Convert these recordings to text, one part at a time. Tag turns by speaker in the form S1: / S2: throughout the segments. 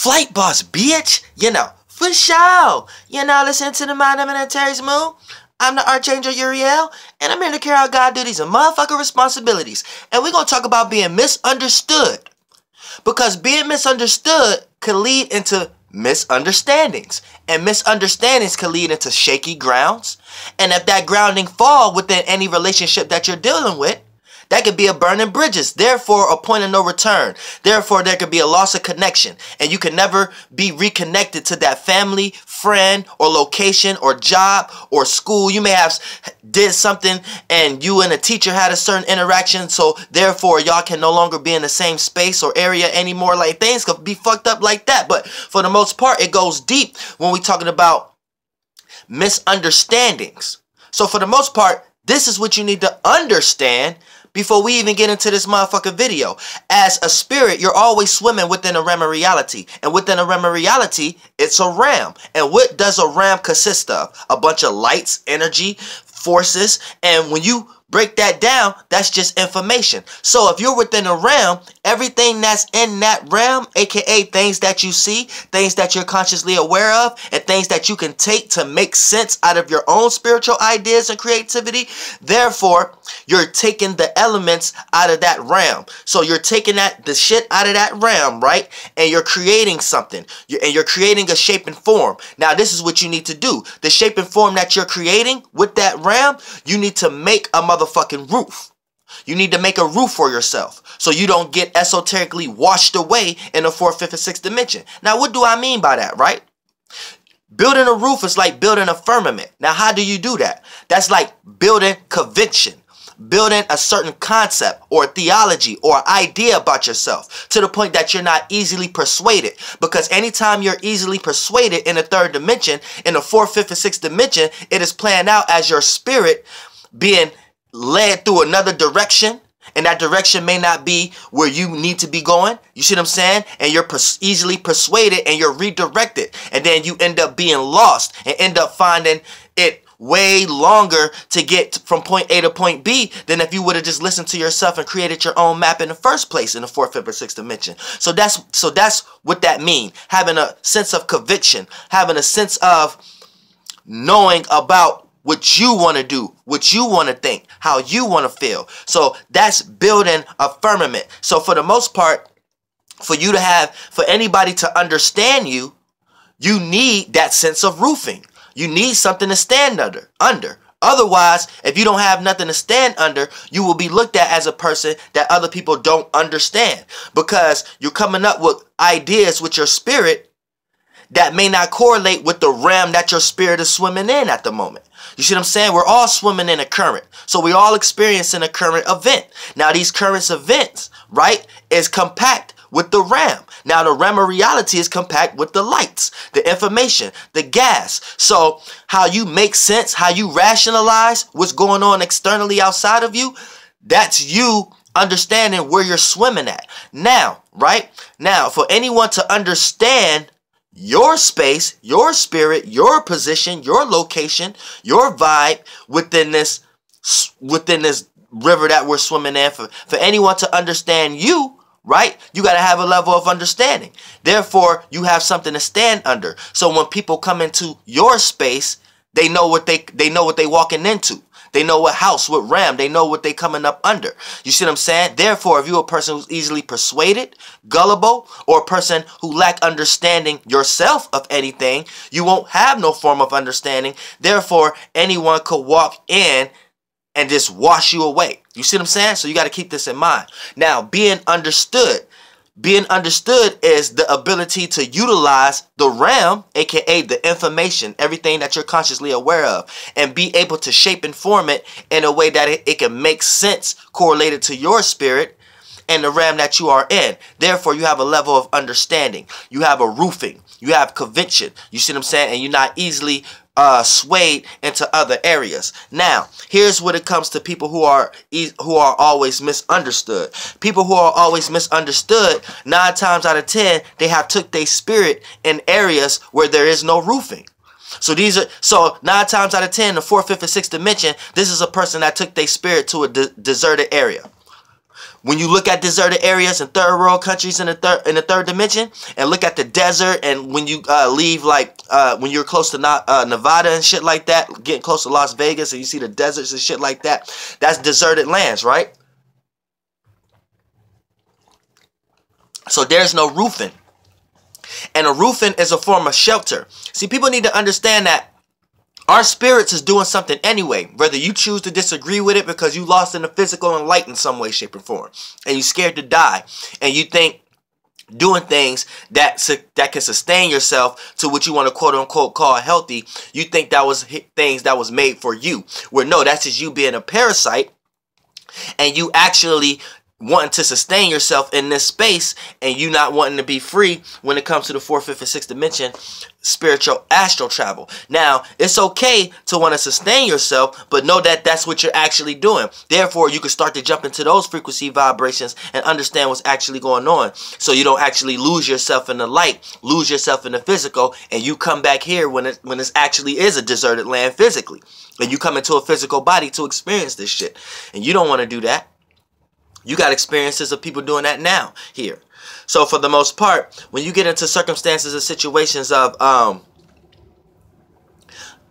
S1: Flight boss, bitch. You know, for sure. You know, listen to the Mind of an Terry's Moon. I'm the Archangel Uriel, and I'm here to carry out God duties and motherfucking responsibilities. And we're going to talk about being misunderstood. Because being misunderstood could lead into misunderstandings. And misunderstandings could lead into shaky grounds. And if that grounding fall within any relationship that you're dealing with, that could be a burning bridges, therefore a point of no return. Therefore, there could be a loss of connection, and you can never be reconnected to that family, friend, or location, or job, or school. You may have did something, and you and a teacher had a certain interaction, so therefore y'all can no longer be in the same space or area anymore. Like, things could be fucked up like that. But for the most part, it goes deep when we're talking about misunderstandings. So for the most part, this is what you need to understand before we even get into this motherfucking video. As a spirit, you're always swimming within a realm of reality. And within a realm of reality, it's a realm. And what does a realm consist of? A bunch of lights, energy, forces. And when you break that down, that's just information. So if you're within a realm, everything that's in that realm, aka things that you see, things that you're consciously aware of, and things that you can take to make sense out of your own spiritual ideas and creativity, therefore, you're taking the elements out of that realm. So you're taking the shit out of that realm, right? And you're creating something. You're creating a shape and form. Now, this is what you need to do. The shape and form that you're creating with that realm, you need to make a motherfucking roof. You need to make a roof for yourself so you don't get esoterically washed away in the 4th, 5th, and 6th dimension. Now, what do I mean by that, right? Building a roof is like building a firmament. Now, how do you do that? That's like building conviction, building a certain concept or theology or idea about yourself to the point that you're not easily persuaded. Because anytime you're easily persuaded in the 3rd dimension, in the 4th, 5th, and 6th dimension, it is planned out as your spirit being led through another direction, and that direction may not be where you need to be going. You see what I'm saying? And you're easily persuaded, and you're redirected, and then you end up being lost and end up finding it way longer to get from point A to point B than if you would have just listened to yourself and created your own map in the first place in the 4th, 5th, or 6th dimension. So that's what that means. Having a sense of conviction, having a sense of knowing about what you want to do, what you want to think, how you want to feel. So that's building a firmament. So for the most part, for anybody to understand you, you need that sense of roofing. You need something to stand under. Otherwise, if you don't have nothing to stand under, you will be looked at as a person that other people don't understand, because you're coming up with ideas with your spirit that may not correlate with the realm that your spirit is swimming in at the moment. You see what I'm saying? We're all swimming in a current. So we're all experiencing a current event. Now, these current events, right, is compact with the realm. Now, the realm of reality is compact with the lights, the information, the gas. So how you make sense, how you rationalize what's going on externally outside of you, that's you understanding where you're swimming at. Now, right? Now, for anyone to understand your space, your spirit, your position, your location, your vibe within this river that we're swimming in, for anyone to understand you, right, you got to have a level of understanding. Therefore, you have something to stand under. So when people come into your space, they know what they walking into. They know what house, what realm, they know what they coming up under. You see what I'm saying? Therefore, if you're a person who's easily persuaded, gullible, or a person who lack understanding yourself of anything, you won't have no form of understanding. Therefore, anyone could walk in and just wash you away. You see what I'm saying? So you got to keep this in mind. Now, being understood. Being understood is the ability to utilize the realm, aka the information, everything that you're consciously aware of, and be able to shape and form it in a way that it can make sense correlated to your spirit and the realm that you are in. Therefore, you have a level of understanding. You have a roofing. You have conviction. You see what I'm saying? And you're not easily swayed into other areas. Now, here's what it comes to people who are always misunderstood. People who are always misunderstood, 9 times out of 10, they have took their spirit in areas where there is no roofing. So 9 times out of 10, the 4th, 5th, and 6th dimension, this is a person that took their spirit to a deserted area. When you look at deserted areas in third world countries in the third dimension, and look at the desert, and when you leave, like when you're close to Nevada and shit like that, getting close to Las Vegas, and you see the deserts and shit like that, that's deserted lands, right? So there's no roofing. And a roofing is a form of shelter. See, people need to understand that our spirits is doing something anyway, whether you choose to disagree with it because you lost in the physical and light in some way, shape, or form, and you're scared to die, and you think doing things that can sustain yourself to what you want to quote unquote call healthy, you think that was things that was made for you. Where no, that's just you being a parasite, and you actually wanting to sustain yourself in this space, and you not wanting to be free when it comes to the 4th, 5th, and 6th dimension, spiritual astral travel. Now, it's okay to want to sustain yourself, but know that that's what you're actually doing. Therefore, you can start to jump into those frequency vibrations and understand what's actually going on, so you don't actually lose yourself in the light, lose yourself in the physical, and you come back here when it actually is a deserted land physically, and you come into a physical body to experience this shit, and you don't want to do that. You got experiences of people doing that now here. So for the most part, when you get into circumstances and situations of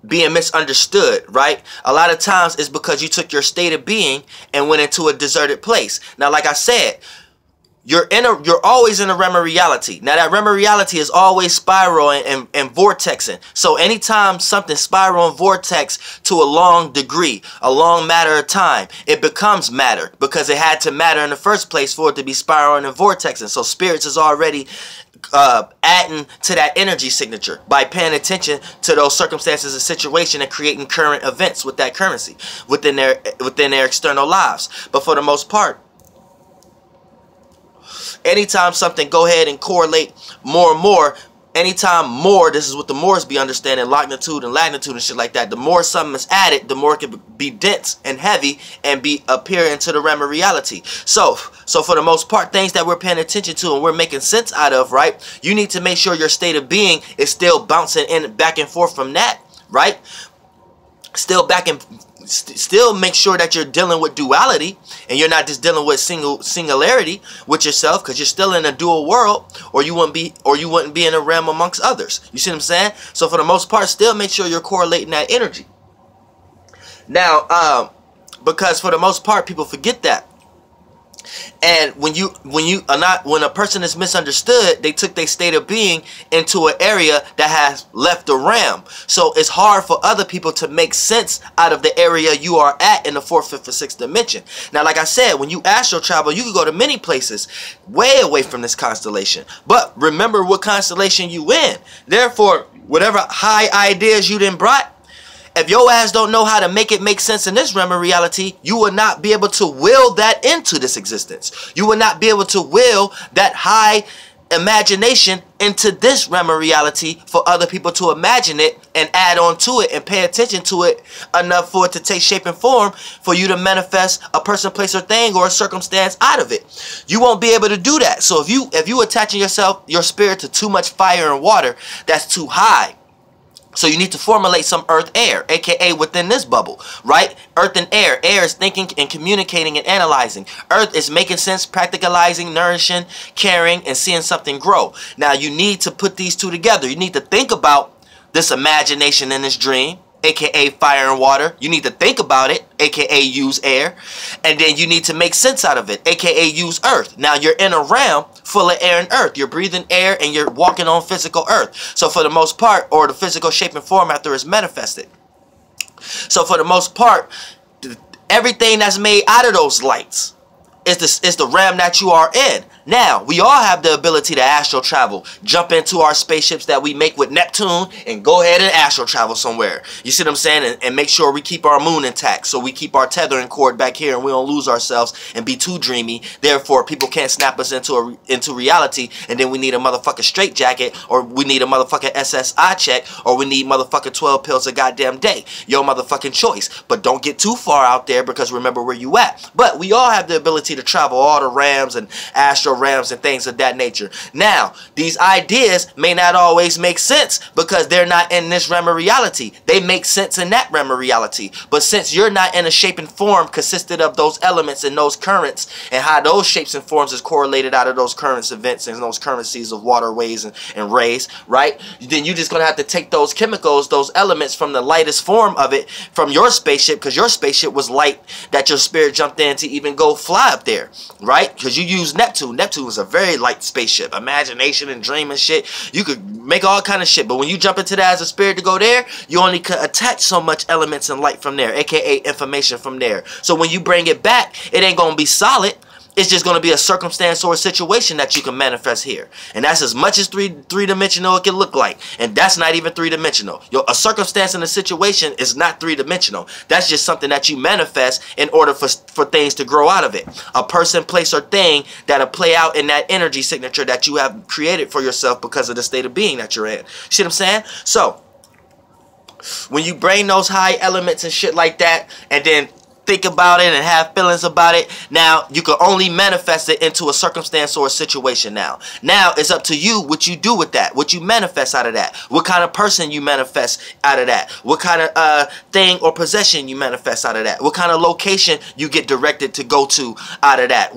S1: being misunderstood, right? A lot of times it's because you took your state of being and went into a deserted place. Now, like I said, you're always in a realm of reality. Now, that realm of reality is always spiraling and vortexing. So anytime something spiral and vortex to a long degree, a long matter of time, it becomes matter, because it had to matter in the first place for it to be spiraling and vortexing. So spirits is already adding to that energy signature by paying attention to those circumstances and situation and creating current events with that currency within their external lives. But for the most part, anytime something go ahead and correlate more and more, anytime more, this is what the Moors be understanding, longitude and latitude and shit like that, the more something is added, the more it can be dense and heavy and appear into the realm of reality. So for the most part, things that we're paying attention to and we're making sense out of, right, you need to make sure your state of being is still bouncing in back and forth from that, right? Still make sure that you're dealing with duality, and you're not just dealing with singularity with yourself, because you're still in a dual world, or you wouldn't be in a realm amongst others. You see what I'm saying? So for the most part, still make sure you're correlating that energy. Now, because for the most part, people forget that. And when a person is misunderstood, they took their state of being into an area that has left the realm. So it's hard for other people to make sense out of the area you are at in the 4th, 5th, or 6th dimension. Now, like I said, when you astral travel, you can go to many places way away from this constellation. But remember what constellation you in. Therefore, whatever high ideas you done brought, if your ass don't know how to make it make sense in this realm of reality, you will not be able to will that into this existence. You will not be able to will that high imagination into this realm of reality for other people to imagine it and add on to it and pay attention to it enough for it to take shape and form for you to manifest a person, place, or thing or a circumstance out of it. You won't be able to do that. So if you attaching your spirit to too much fire and water, that's too high. So you need to formulate some earth air, aka within this bubble, right? Earth and air. Air is thinking and communicating and analyzing. Earth is making sense, practicalizing, nourishing, caring, and seeing something grow. Now you need to put these two together. You need to think about this imagination in this dream, aka fire and water. You need to think about it, aka use air. And then you need to make sense out of it, aka use earth. Now you're in a realm full of air and earth. You're breathing air and you're walking on physical earth. So for the most part, or the physical shape and form after it's manifested. So for the most part, everything that's made out of those lights is the realm that you are in. Now, we all have the ability to astral travel. Jump into our spaceships that we make with Neptune and go ahead and astral travel somewhere. You see what I'm saying? And make sure we keep our moon intact. So we keep our tethering cord back here and we don't lose ourselves and be too dreamy. Therefore, people can't snap us into reality. And then we need a motherfucking straitjacket, or we need a motherfucking SSI check, or we need motherfucking 12 pills a goddamn day. Your motherfucking choice. But don't get too far out there, because remember where you at. But we all have the ability to travel all the realms and astral realms and things of that nature. Now, these ideas may not always make sense because they're not in this realm of reality. They make sense in that realm of reality. But since you're not in a shape and form consisted of those elements and those currents, and how those shapes and forms is correlated out of those currents, events, and those currencies of waterways and rays, right? Then you're just going to have to take those chemicals, those elements from the lightest form of it, from your spaceship, because your spaceship was light that your spirit jumped in to even go fly up there, right? Because you use Neptune. Neptune is a very light spaceship. Imagination and dream and shit. You could make all kind of shit, but when you jump into that as a spirit to go there, you only could attach so much elements and light from there, aka information from there. So when you bring it back, it ain't going to be solid. It's just going to be a circumstance or a situation that you can manifest here. And that's as much as three-dimensional it can look like. And that's not even three-dimensional. A circumstance and a situation is not three-dimensional. That's just something that you manifest in order for things to grow out of it. A person, place, or thing that'll play out in that energy signature that you have created for yourself because of the state of being that you're in. See what I'm saying? So, when you bring those high elements and shit like that, and then think about it and have feelings about it, now you can only manifest it into a circumstance or a situation. Now it's up to you what you do with that, what you manifest out of that, what kind of person you manifest out of that, what kind of thing or possession you manifest out of that, what kind of location you get directed to go to out of that,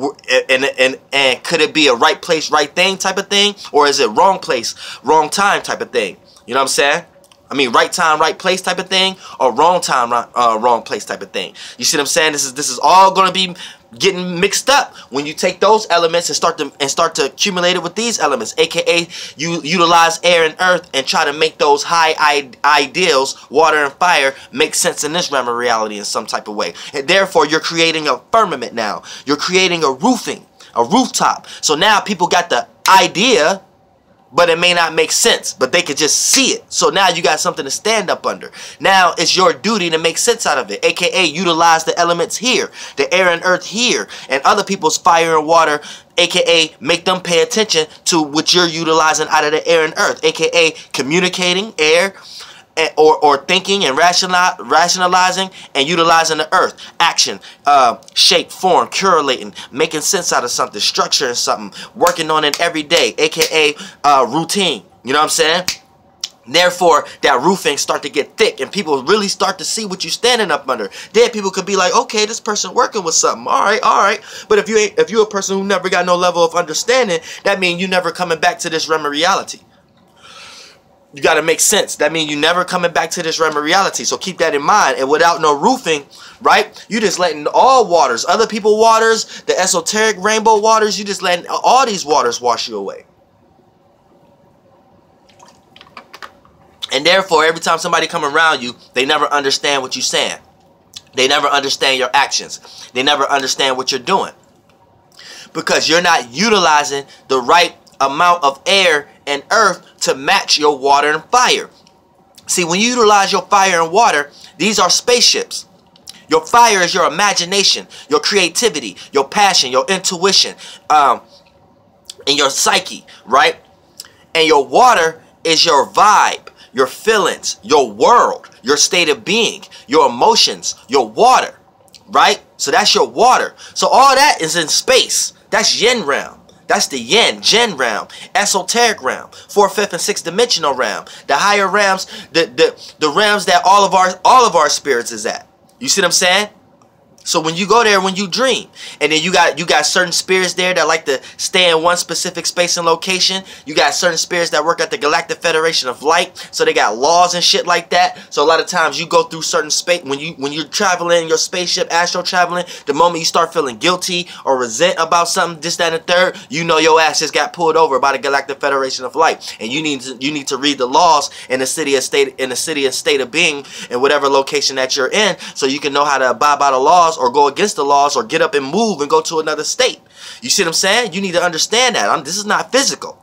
S1: and could it be a right place, right thing type of thing, or is it wrong place, wrong time type of thing? You know what I'm saying? I mean, right time, right place type of thing, or wrong time, wrong place type of thing. You see what I'm saying? This is all going to be getting mixed up when you take those elements and start to accumulate it with these elements, aka you utilize air and earth and try to make those high ideals, water and fire, make sense in this realm of reality in some type of way. And therefore, you're creating a firmament now. You're creating a roofing, a rooftop. So now people got the idea, but it may not make sense, but they could just see it. So now you got something to stand up under. Now it's your duty to make sense out of it, aka utilize the elements here, the air and earth here, and other people's fire and water, aka make them pay attention to what you're utilizing out of the air and earth, aka communicating air, or thinking and rationalizing and utilizing the earth, action, shape, form, correlating, making sense out of something, structuring something, working on it every day, aka routine. You know what I'm saying? Therefore, that roofing start to get thick and people really start to see what you're standing up under. Then people could be like, okay, this person working with something. All right. But if you're a person who never got no level of understanding, that means you never coming back to this realm of reality. You got to make sense. That means you never coming back to this realm of reality. So keep that in mind. And without no roofing, right, you just letting all waters, other people waters, the esoteric rainbow waters, you just letting all these waters wash you away. And therefore, every time somebody come around you, they never understand what you're saying. They never understand your actions. They never understand what you're doing. Because you're not utilizing the right amount of air and earth to match your water and fire. See, when you utilize your fire and water, these are spaceships. Your fire is your imagination, your creativity, your passion, your intuition, and your psyche, right? And your water is your vibe, your feelings, your world, your state of being, your emotions, your water, right? So that's your water. So all that is in space. That's yin realm. That's the yin, Jin realm, esoteric realm, 4th, 5th, and 6th dimensional realm. The higher realms, the realms that all of our spirits is at. You see what I'm saying? So when you go there, when you dream, and then you got certain spirits there that like to stay in one specific space and location. You got certain spirits that work at the Galactic Federation of Light, so they got laws and shit like that. So a lot of times you go through certain space when you're traveling your spaceship, astral traveling. The moment you start feeling guilty or resent about something, this, that, and the third, you know your ass just got pulled over by the Galactic Federation of Light, and you need to read the laws in the city and state of being in whatever location that you're in, so you can know how to abide by the laws, or go against the laws, or get up and move and go to another state. You see what I'm saying? You need to understand that. This is not physical.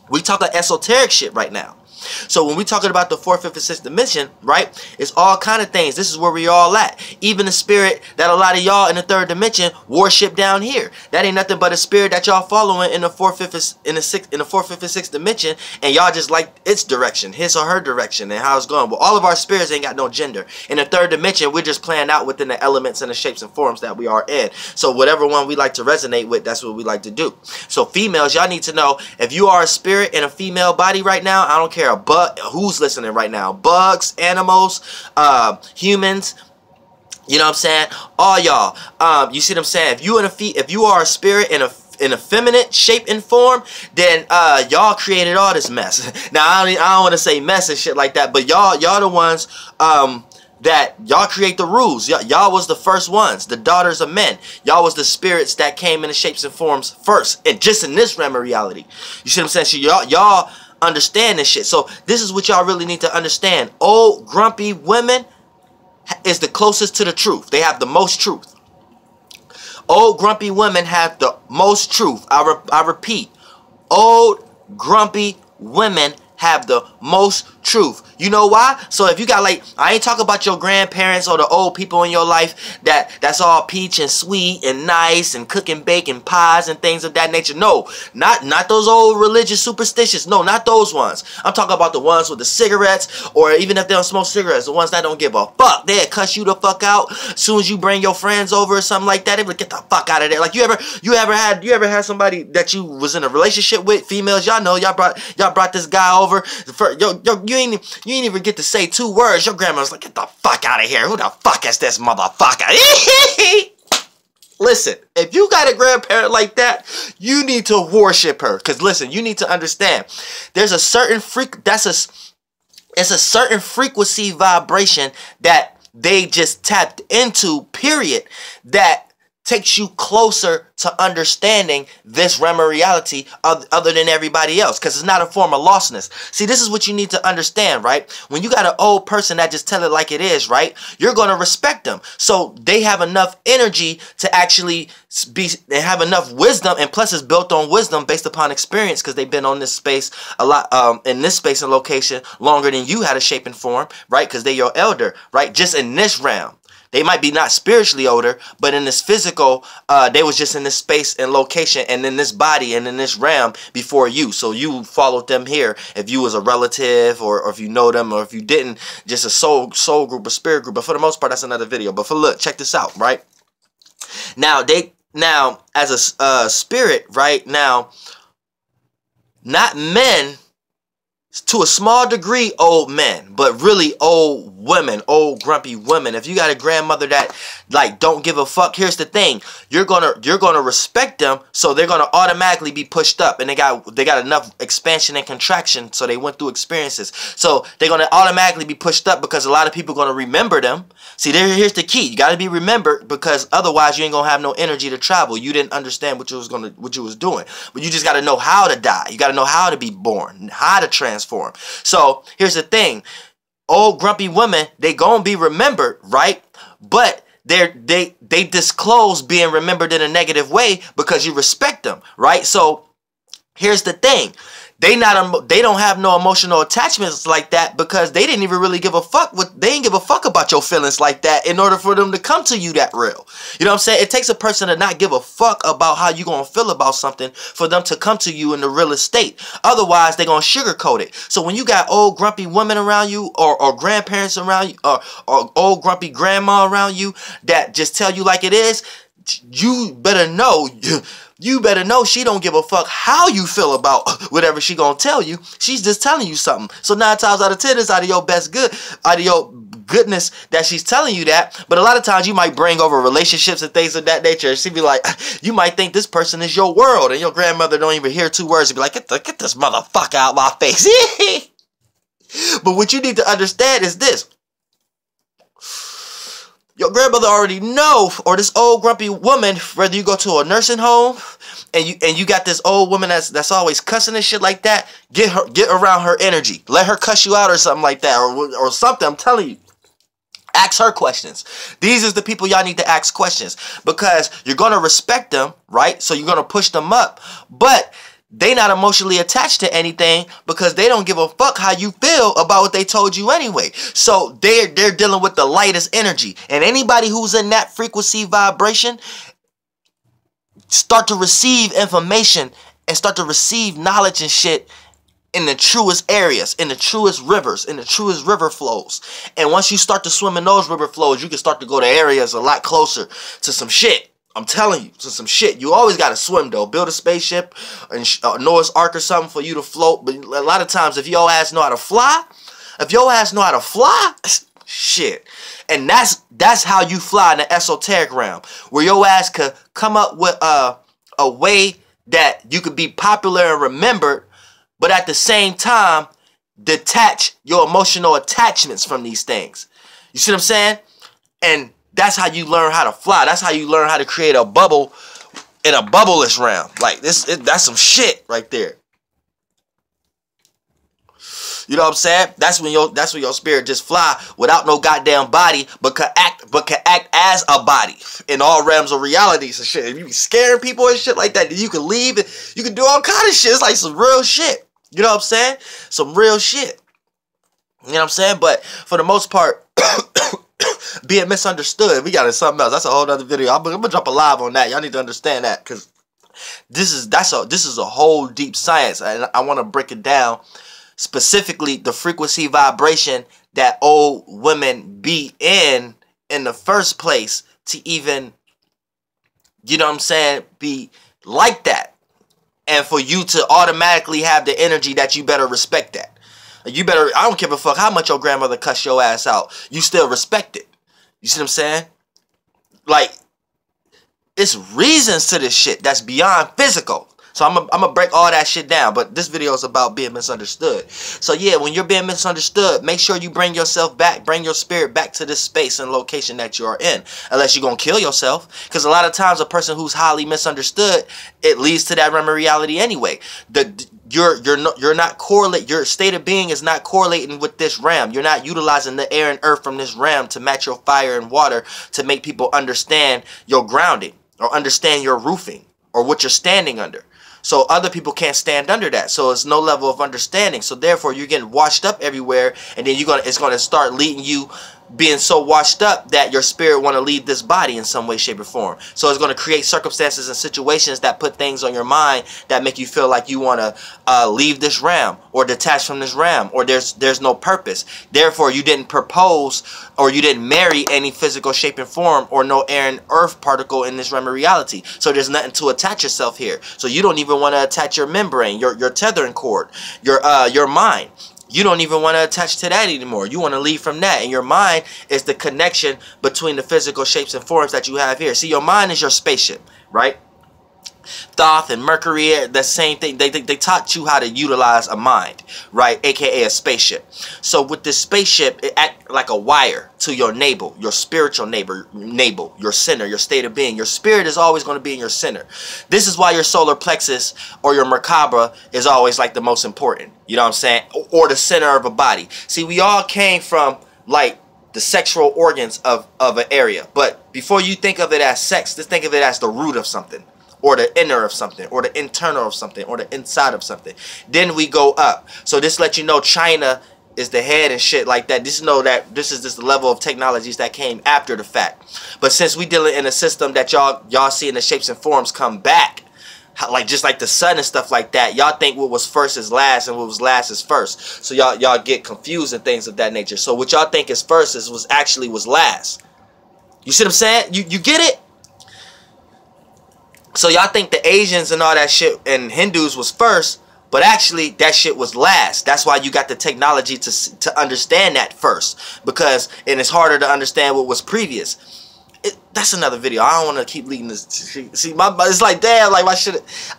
S1: We talking esoteric shit right now. So when we're talking about the fourth, fifth, and sixth dimension, right, it's all kind of things. This is where we all at. Even the spirit that a lot of y'all in the third dimension worship down here. That ain't nothing but a spirit that y'all following in the fourth, fifth, in the fourth, fifth, and sixth dimension, and y'all just like its direction, his or her direction, and how it's going. Well, all of our spirits ain't got no gender. In the third dimension, we're just playing out within the elements and the shapes and forms that we are in. So whatever one we like to resonate with, that's what we like to do. So females, y'all need to know, if you are a spirit in a female body right now, I don't care who's listening right now, bugs, animals, humans, you know what I'm saying, all y'all, you see what I'm saying, if you are a spirit in a feminine shape and form, then y'all created all this mess. Now I don't want to say mess and shit like that, but y'all the ones that y'all create the rules. Y'all was the first ones, the daughters of men. Y'all was the spirits that came in the shapes and forms first, and just in this realm of reality. You see what I'm saying? So y'all understand this shit. So this is what y'all really need to understand. Old grumpy women is the closest to the truth. They have the most truth. Old grumpy women have the most truth. I repeat, old grumpy women have the most truth. You know why? So if you got, like, I ain't talking about your grandparents or the old people in your life that's all peach and sweet and nice and cooking, baking pies and things of that nature. No, not those old religious superstitious. No, not those ones. I'm talking about the ones with the cigarettes, or even if they don't smoke cigarettes, the ones that don't give a fuck. They'll cuss you the fuck out as soon as you bring your friends over or something like that. They would get the fuck out of there. Like, you ever had somebody that you was in a relationship with, females, y'all know, y'all brought this guy over. You ain't even get to say 2 words. Your grandma's like, get the fuck out of here. Who the fuck is this motherfucker? Listen, if you got a grandparent like that, you need to worship her. Because listen, you need to understand, there's a certain it's a certain frequency vibration that they just tapped into, period, that takes you closer to understanding this realm of reality other than everybody else, because it's not a form of lostness. See, this is what you need to understand, right? When you got an old person that just tell it like it is, right, you're going to respect them. So they have enough energy to actually they have enough wisdom, and plus it's built on wisdom based upon experience, because they've been on this space a lot, in this space and location longer than you had a shape and form, right? Because they're your elder, right? Just in this realm. They might be not spiritually older, but in this physical, they was just in this space and location and in this body and in this realm before you. So you followed them here. If you was a relative, or if you know them, or if you didn't, just a soul group, a spirit group. But for the most part, that's another video. But look, check this out, right? Now, as a spirit, right now, not men, to a small degree, old men, but really old women, old grumpy women. If you got a grandmother that like don't give a fuck, here's the thing: you're gonna respect them, so they're gonna automatically be pushed up, and they got enough expansion and contraction, so they went through experiences, so they're gonna automatically be pushed up, because a lot of people are gonna remember them. See, here's the key: you gotta be remembered, because otherwise you ain't gonna have no energy to travel. You didn't understand what you was doing, but you just gotta know how to die. You gotta know how to be born, how to transform. So here's the thing: old grumpy women, they gonna be remembered, right? But they disclose being remembered in a negative way because you respect them, right? So here's the thing: they don't have no emotional attachments like that, because they didn't even really give a fuck. They didn't give a fuck about your feelings like that in order for them to come to you that real. You know what I'm saying? It takes a person to not give a fuck about how you gonna feel about something for them to come to you in the realest state. Otherwise, they're gonna sugarcoat it. So when you got old grumpy women around you, or grandparents around you, or old grumpy grandma around you that just tell you like it is, you better know. You better know she don't give a fuck how you feel about whatever she gonna tell you. She's just telling you something. So 9 times out of 10, it's out of your goodness that she's telling you that. But a lot of times you might bring over relationships and things of that nature. She'd be like, you might think this person is your world, and your grandmother don't even hear 2 words and be like, get this motherfucker out my face. But what you need to understand is this: your grandmother already know, or this old grumpy woman, whether you go to a nursing home and you got this old woman that's always cussing and shit like that, get around her energy. Let her cuss you out or something like that, or something. I'm telling you. Ask her questions. These is the people y'all need to ask questions, because you're going to respect them, right? So you're going to push them up, but they not emotionally attached to anything because they don't give a fuck how you feel about what they told you anyway. So they're dealing with the lightest energy. And anybody who's in that frequency vibration start to receive information and start to receive knowledge and shit in the truest areas, in the truest rivers, in the truest river flows. And once you start to swim in those river flows, you can start to go to areas a lot closer to some shit. I'm telling you, to some shit. You always got to swim, though. Build a spaceship and Noah's Ark or something for you to float. But a lot of times, if your ass know how to fly, shit. And that's how you fly in the esoteric realm, where your ass could come up with a way that you could be popular and remembered, but at the same time, detach your emotional attachments from these things. You see what I'm saying? And that's how you learn how to fly. That's how you learn how to create a bubble in a bubbleless realm. Like that's some shit right there. You know what I'm saying? That's when your spirit just fly without no goddamn body, but can act as a body in all realms of realities and shit. If you be scaring people and shit like that, then you can leave. You can do all kind of shit. It's like some real shit. You know what I'm saying? Some real shit. You know what I'm saying? But for the most part, being misunderstood, we got it something else. That's a whole other video. I'm gonna drop a live on that. Y'all need to understand that, because this is a whole deep science, and I want to break it down. Specifically, the frequency vibration that old women be in the first place to even, you know what I'm saying, be like that. And for you to automatically have the energy that you better respect that. You better, I don't give a fuck how much your grandmother cuss your ass out. You still respect it. You see what I'm saying? Like, it's reasons to this shit that's beyond physical. So I'm gonna break all that shit down, but this video is about being misunderstood. So yeah, when you're being misunderstood, make sure you bring yourself back, bring your spirit back to this space and location that you are in. Unless you're gonna kill yourself, because a lot of times a person who's highly misunderstood, it leads to that realm of reality anyway. You're not correlate. Your state of being is not correlating with this realm. You're not utilizing the air and earth from this realm to match your fire and water to make people understand your grounding or understand your roofing or what you're standing under. So other people can't stand under that. So it's no level of understanding. So therefore you're getting washed up everywhere, and then it's gonna start leading you being so washed up that your spirit want to leave this body in some way, shape, or form. So it's going to create circumstances and situations that put things on your mind that make you feel like you want to leave this realm or detach from this realm, or there's no purpose. Therefore, you didn't propose or you didn't marry any physical shape and form or no air and earth particle in this realm of reality. So there's nothing to attach yourself here. So you don't even want to attach your membrane, your tethering cord, your mind. You don't even want to attach to that anymore. You want to leave from that. And your mind is the connection between the physical shapes and forms that you have here. See, your mind is your spaceship, right? Thoth and Mercury, the same thing. They taught you how to utilize a mind, right? AKA a spaceship. So with this spaceship, it acts like a wire to your navel, your spiritual navel, your center, your state of being. Your spirit is always going to be in your center. This is why your solar plexus or your Merkaba is always like the most important. You know what I'm saying? Or the center of a body. See, we all came from like the sexual organs of an area. But before you think of it as sex, just think of it as the root of something, or the inner of something, or the internal of something, or the inside of something. Then we go up. So this lets you know China is the head and shit like that. Just know that this is just the level of technologies that came after the fact. But since we dealing in a system that y'all see in the shapes and forms come back, like just like the sun and stuff like that, y'all think what was first is last and what was last is first. So y'all get confused and things of that nature. So what y'all think is first was actually last. You see what I'm saying? You get it? So y'all think the Asians and all that shit and Hindus was first, but actually that shit was last. That's why you got the technology to understand that first, and it's harder to understand what was previous. That's another video. I don't want to keep leading this. See, it's like, damn, like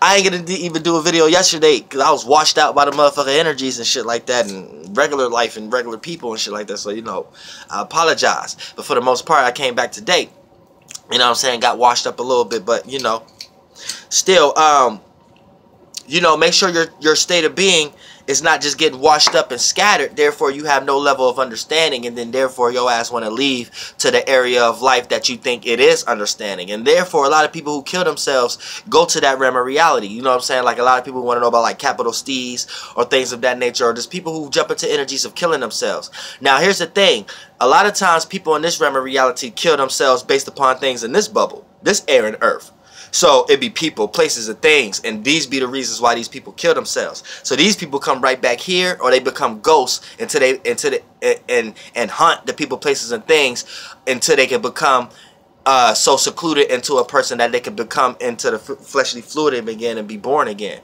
S1: I ain't gonna even do a video yesterday because I was washed out by the motherfucking energies and shit like that, and regular life and regular people and shit like that. So, you know, I apologize. But for the most part, I came back today. You know what I'm saying? Got washed up a little bit, but, you know, still, you know, make sure your state of being it's not just getting washed up and scattered. Therefore, you have no level of understanding, and then therefore your ass want to leave to the area of life that you think it is understanding. And therefore, a lot of people who kill themselves go to that realm of reality. You know what I'm saying? Like, a lot of people want to know about like capital C's or things of that nature, or just people who jump into energies of killing themselves. Now, here's the thing. A lot of times people in this realm of reality kill themselves based upon things in this bubble, this air and earth. So it be people, places, and things, and these be the reasons why these people kill themselves. So these people come right back here, or they become ghosts and hunt the people, places, and things until they can become so secluded into a person that they can become into the fleshly fluid again and be born again.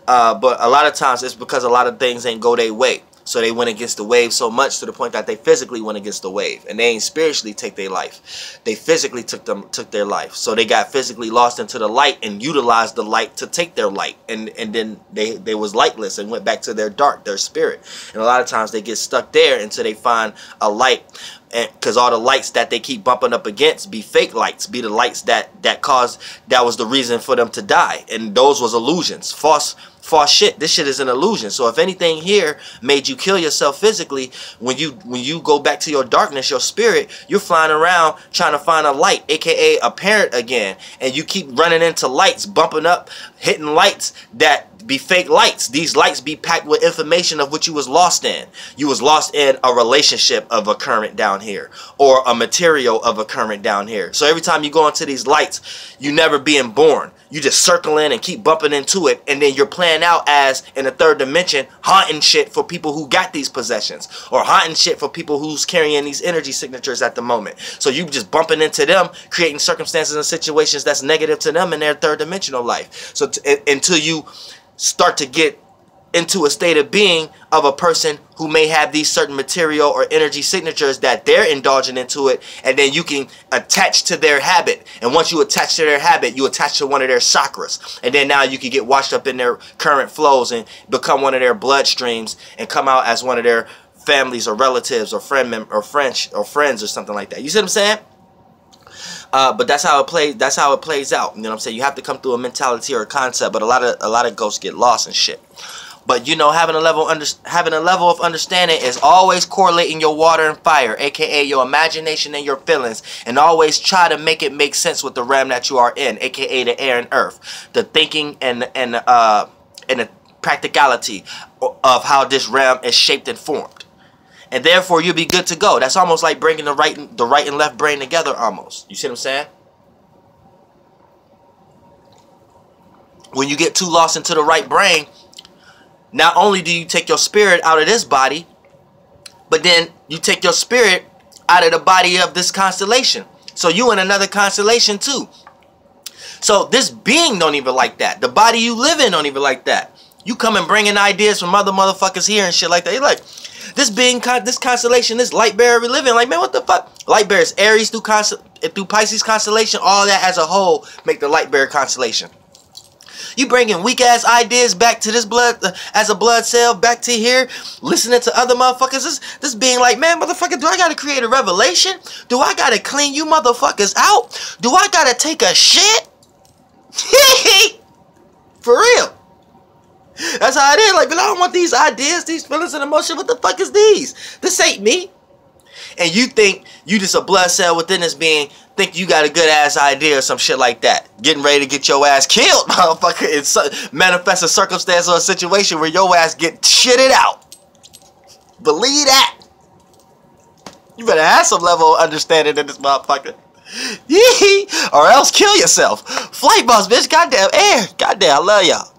S1: But a lot of times it's because a lot of things ain't go their way. So they went against the wave so much to the point that they physically went against the wave, and they ain't spiritually take their life. They physically took their life. So they got physically lost into the light and utilized the light to take their light, and then they was lightless and went back to their dark, their spirit. And a lot of times they get stuck there until they find a light. Because all the lights that they keep bumping up against be fake lights, be the lights that was the reason for them to die, and those was illusions, false shit. This shit is an illusion. So if anything here made you kill yourself physically, when you go back to your darkness, your spirit, you're flying around trying to find a light, aka a parent again, and you keep running into lights, bumping up, hitting lights that be fake lights. These lights be packed with information of what you was lost in. You was lost in a relationship of a current down here, or a material of a current down here. So every time you go into these lights, you never being born. You just circle in and keep bumping into it, and then you're playing out as in a third dimension, haunting shit for people who got these possessions, or haunting shit for people who's carrying these energy signatures at the moment. So you just bumping into them, creating circumstances and situations that's negative to them in their third dimensional life. So until you start to get into a state of being of a person who may have these certain material or energy signatures that they're indulging into it, and then you can attach to their habit. And once you attach to their habit, you attach to one of their chakras, and then now you can get washed up in their current flows and become one of their bloodstreams and come out as one of their families or relatives or friends or something like that. You see what I'm saying? But that's how it plays. That's how it plays out. You know what I'm saying? You have to come through a mentality or a concept. But a lot of ghosts get lost and shit. But you know, having a level of understanding is always correlating your water and fire, aka your imagination and your feelings, and always try to make it make sense with the realm that you are in, aka the air and earth, the thinking and the practicality of how this realm is shaped and formed. And therefore, you'll be good to go. That's almost like bringing the right and left brain together almost. You see what I'm saying? When you get too lost into the right brain, not only do you take your spirit out of this body, but then you take your spirit out of the body of this constellation. So you in another constellation too. So this being don't even like that. The body you live in don't even like that. You come and bring in ideas from other motherfuckers here and shit like that. You're like, this being, this constellation, this light bearer we live in, like, man, what the fuck? Light bearers, Aries through Pisces constellation, all that as a whole make the light bearer constellation. You bringing weak ass ideas back to this blood, as a blood cell, back to here, listening to other motherfuckers. This being like, man, motherfucker, do I gotta create a revelation? Do I gotta clean you motherfuckers out? Do I gotta take a shit? For real. That's how it is. Like, but I don't want these ideas, these feelings and emotions. What the fuck is these? This ain't me. And you think you just a blood cell within this being, think you got a good ass idea or some shit like that. Getting ready to get your ass killed, motherfucker. It's manifest a circumstance or a situation where your ass get shitted out. Believe that. You better have some level of understanding in this motherfucker. Or else kill yourself. Flight boss, bitch. Goddamn air. Goddamn, I love y'all.